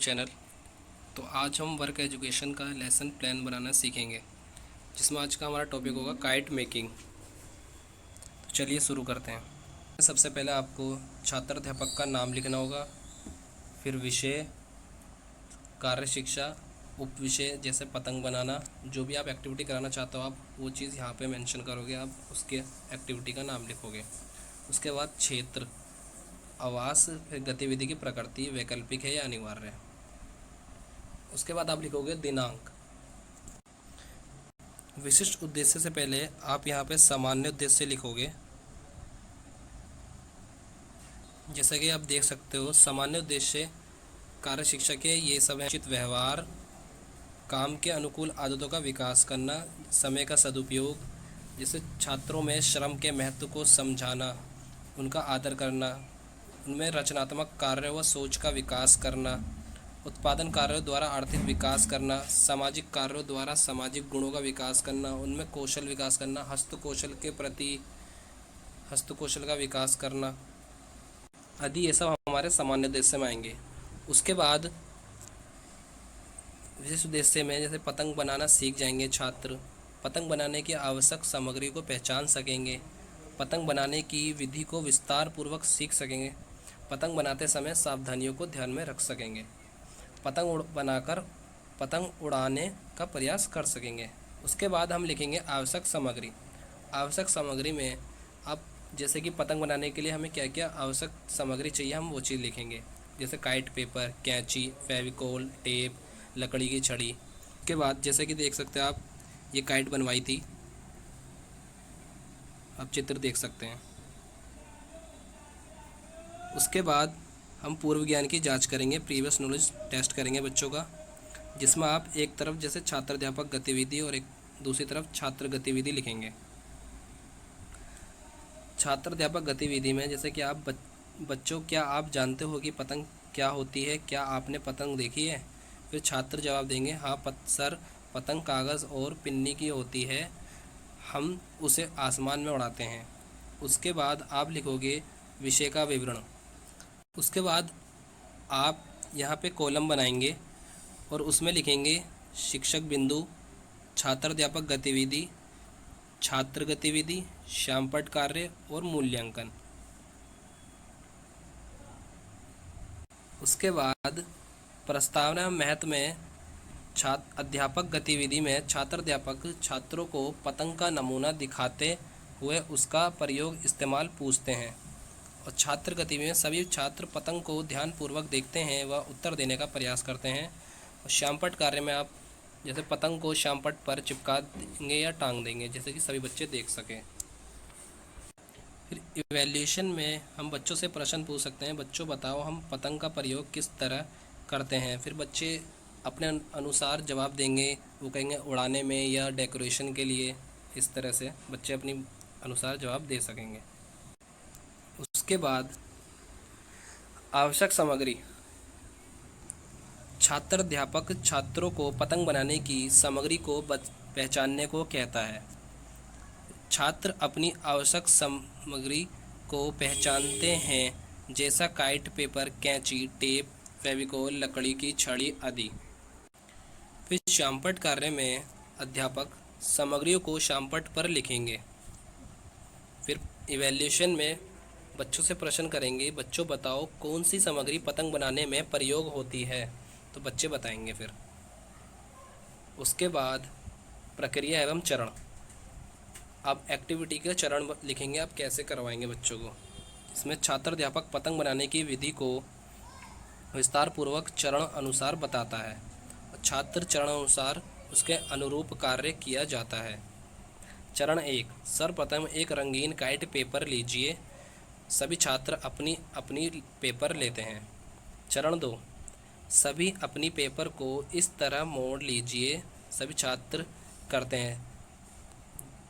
Channel. तो आज हम वर्क एजुकेशन का लेसन प्लान बनाना सीखेंगे, जिसमें आज का हमारा टॉपिक होगा काइट मेकिंग। तो चलिए शुरू करते हैं। सबसे पहले आपको छात्र अध्यापक का नाम लिखना होगा, फिर विषय, कार्य शिक्षा, उप विषय जैसे पतंग बनाना, जो भी आप एक्टिविटी कराना चाहते हो आप वो चीज़ यहाँ पे मेंशन करोगे, आप उसके एक्टिविटी का नाम लिखोगे। उसके बाद क्षेत्र, आवास, फिर गतिविधि की प्रकृति वैकल्पिक है या अनिवार्य है। उसके बाद आप लिखोगे दिनांक। विशिष्ट उद्देश्य से पहले आप यहाँ पे सामान्य उद्देश्य लिखोगे। जैसा कि आप देख सकते हो, सामान्य उद्देश्य कार्य शिक्षा के ये सब है: उचित व्यवहार, काम के अनुकूल आदतों का विकास करना, समय का सदुपयोग, जैसे छात्रों में श्रम के महत्व को समझाना, उनका आदर करना, उनमें रचनात्मक कार्य व सोच का विकास करना, उत्पादन कार्यों द्वारा आर्थिक विकास करना, सामाजिक कार्यों द्वारा सामाजिक गुणों का विकास करना, उनमें कौशल विकास करना, हस्तकौशल के प्रति हस्तकौशल का विकास करना आदि, ये सब हमारे सामान्य उद्देश्य में आएंगे। उसके बाद विशेष उद्देश्य में जैसे पतंग बनाना सीख जाएंगे छात्र, पतंग बनाने की आवश्यक सामग्री को पहचान सकेंगे, पतंग बनाने की विधि को विस्तार पूर्वक सीख सकेंगे, पतंग बनाते समय सावधानियों को ध्यान में रख सकेंगे, पतंग बनाकर पतंग उड़ाने का प्रयास कर सकेंगे। उसके बाद हम लिखेंगे आवश्यक सामग्री। आवश्यक सामग्री में आप जैसे कि पतंग बनाने के लिए हमें क्या क्या आवश्यक सामग्री चाहिए, हम वो चीज़ लिखेंगे। जैसे काइट पेपर, कैंची, फेविकोल, टेप, लकड़ी की छड़ी। के बाद जैसे कि देख सकते हैं आप, ये काइट बनवाई थी, आप चित्र देख सकते हैं। उसके बाद हम पूर्व ज्ञान की जांच करेंगे, प्रीवियस नॉलेज टेस्ट करेंगे बच्चों का, जिसमें आप एक तरफ जैसे छात्र अध्यापक गतिविधि और एक दूसरी तरफ छात्र गतिविधि लिखेंगे। छात्र अध्यापक गतिविधि में जैसे कि आप बच्चों, क्या आप जानते हो कि पतंग क्या होती है, क्या आपने पतंग देखी है? फिर छात्र जवाब देंगे, हाँ सर, पतंग कागज़ और पिन्नी की होती है, हम उसे आसमान में उड़ाते हैं। उसके बाद आप लिखोगे विषय का विवरण। उसके बाद आप यहाँ पे कॉलम बनाएंगे और उसमें लिखेंगे शिक्षक बिंदु, छात्र अध्यापक गतिविधि, छात्र गतिविधि, श्यामपट्ट कार्य और मूल्यांकन। उसके बाद प्रस्तावना महत्व में छात्र अध्यापक गतिविधि में छात्र अध्यापक छात्रों को पतंग का नमूना दिखाते हुए उसका प्रयोग इस्तेमाल पूछते हैं, और छात्र गतिविधि में सभी छात्र पतंग को ध्यानपूर्वक देखते हैं व उत्तर देने का प्रयास करते हैं। और श्यामपट्ट कार्य में आप जैसे पतंग को श्यामपट्ट पर चिपका देंगे या टांग देंगे, जैसे कि सभी बच्चे देख सकें। फिर इवैल्यूएशन में हम बच्चों से प्रश्न पूछ सकते हैं, बच्चों बताओ हम पतंग का प्रयोग किस तरह करते हैं। फिर बच्चे अपने अनुसार जवाब देंगे, वो कहेंगे उड़ाने में या डेकोरेशन के लिए। इस तरह से बच्चे अपनी अनुसार जवाब दे सकेंगे। उसके बाद आवश्यक सामग्री, छात्र अध्यापक छात्रों को पतंग बनाने की सामग्री को पहचानने को कहता है। छात्र अपनी आवश्यक सामग्री को पहचानते हैं, जैसा काइट पेपर, कैंची, टेप, फेविकोल, लकड़ी की छड़ी आदि। फिर श्यामपट्ट कार्य में अध्यापक सामग्रियों को श्यामपट्ट पर लिखेंगे। फिर इवैल्यूएशन में बच्चों से प्रश्न करेंगे, बच्चों बताओ कौन सी सामग्री पतंग बनाने में प्रयोग होती है, तो बच्चे बताएंगे। फिर उसके बाद प्रक्रिया एवं चरण, आप एक्टिविटी के चरण लिखेंगे, आप कैसे करवाएंगे बच्चों को। इसमें छात्र अध्यापक पतंग बनाने की विधि को विस्तार पूर्वक चरण अनुसार बताता है, और छात्र चरण अनुसार उसके अनुरूप कार्य किया जाता है। चरण 1, सर्वप्रथम एक रंगीन काइट पेपर लीजिए, सभी छात्र अपनी अपनी पेपर लेते हैं। चरण 2, सभी अपनी पेपर को इस तरह मोड़ लीजिए, सभी छात्र करते हैं।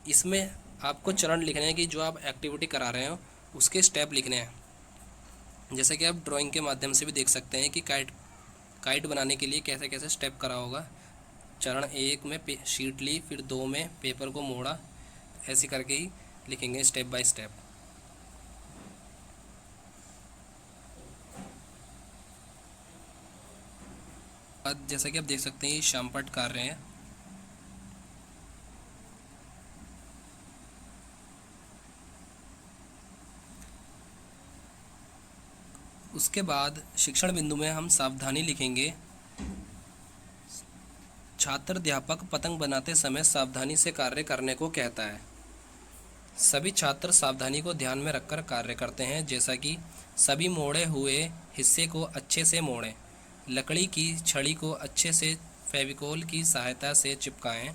इसमें आपको चरण लिखने हैं कि जो आप एक्टिविटी करा रहे हो उसके स्टेप लिखने हैं। जैसे कि आप ड्राइंग के माध्यम से भी देख सकते हैं कि काइट बनाने के लिए कैसे कैसे स्टेप करा होगा। चरण 1 में शीट ली, फिर 2 में पेपर को मोड़ा, ऐसे करके ही लिखेंगे स्टेप बाय स्टेप। जैसा कि आप देख सकते हैं ये शामपट कार्य है। उसके बाद शिक्षण बिंदु में हम सावधानी लिखेंगे। छात्र अध्यापक पतंग बनाते समय सावधानी से कार्य करने को कहता है। सभी छात्र सावधानी को ध्यान में रखकर कार्य करते हैं, जैसा कि सभी मोड़े हुए हिस्से को अच्छे से मोड़ें, लकड़ी की छड़ी को अच्छे से फेविकोल की सहायता से चिपकाएं,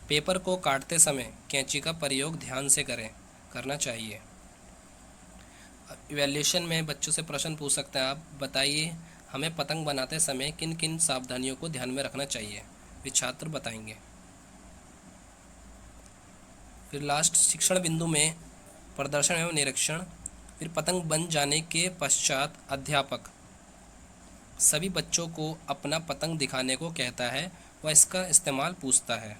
पेपर को काटते समय कैंची का प्रयोग ध्यान से करना चाहिए। इवैल्यूएशन में बच्चों से प्रश्न पूछ सकते हैं, आप बताइए हमें पतंग बनाते समय किन किन सावधानियों को ध्यान में रखना चाहिए। वे छात्र बताएंगे। फिर लास्ट शिक्षण बिंदु में प्रदर्शन एवं निरीक्षण। फिर पतंग बन जाने के पश्चात अध्यापक सभी बच्चों को अपना पतंग दिखाने को कहता है व इसका इस्तेमाल पूछता है।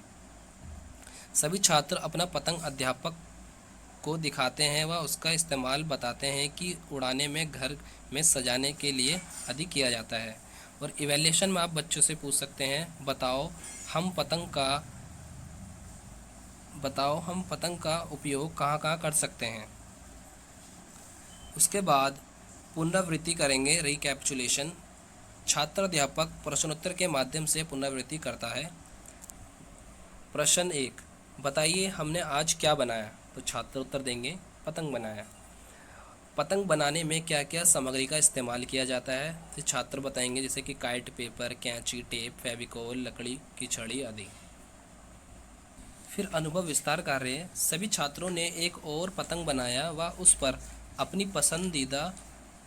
सभी छात्र अपना पतंग अध्यापक को दिखाते हैं व उसका इस्तेमाल बताते हैं कि उड़ाने में घर में सजाने के लिए आदि किया जाता है। और इवैल्यूएशन में आप बच्चों से पूछ सकते हैं, बताओ हम पतंग का उपयोग कहाँ कहाँ कर सकते हैं। उसके बाद पुनरावृत्ति करेंगे, रिकैप्चुलेशन। छात्र अध्यापक प्रश्नोत्तर के माध्यम से पुनरावृत्ति करता है। प्रश्न 1, बताइए हमने आज क्या बनाया। तो छात्र उत्तर देंगे, पतंग बनाया। पतंग बनाने में क्या क्या सामग्री का इस्तेमाल किया जाता है। तो छात्र बताएंगे, जैसे कि काइट पेपर, कैंची, टेप, फेविकोल, लकड़ी की छड़ी आदि। फिर अनुभव विस्तार कार्य। सभी छात्रों ने एक और पतंग बनाया व उस पर अपनी पसंदीदा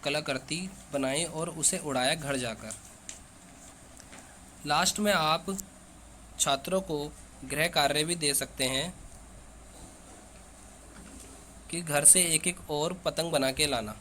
कलाकृति बनाई और उसे उड़ाया घर जाकर। लास्ट में आप छात्रों को गृह कार्य भी दे सकते हैं कि घर से एक एक और पतंग बना के लाना।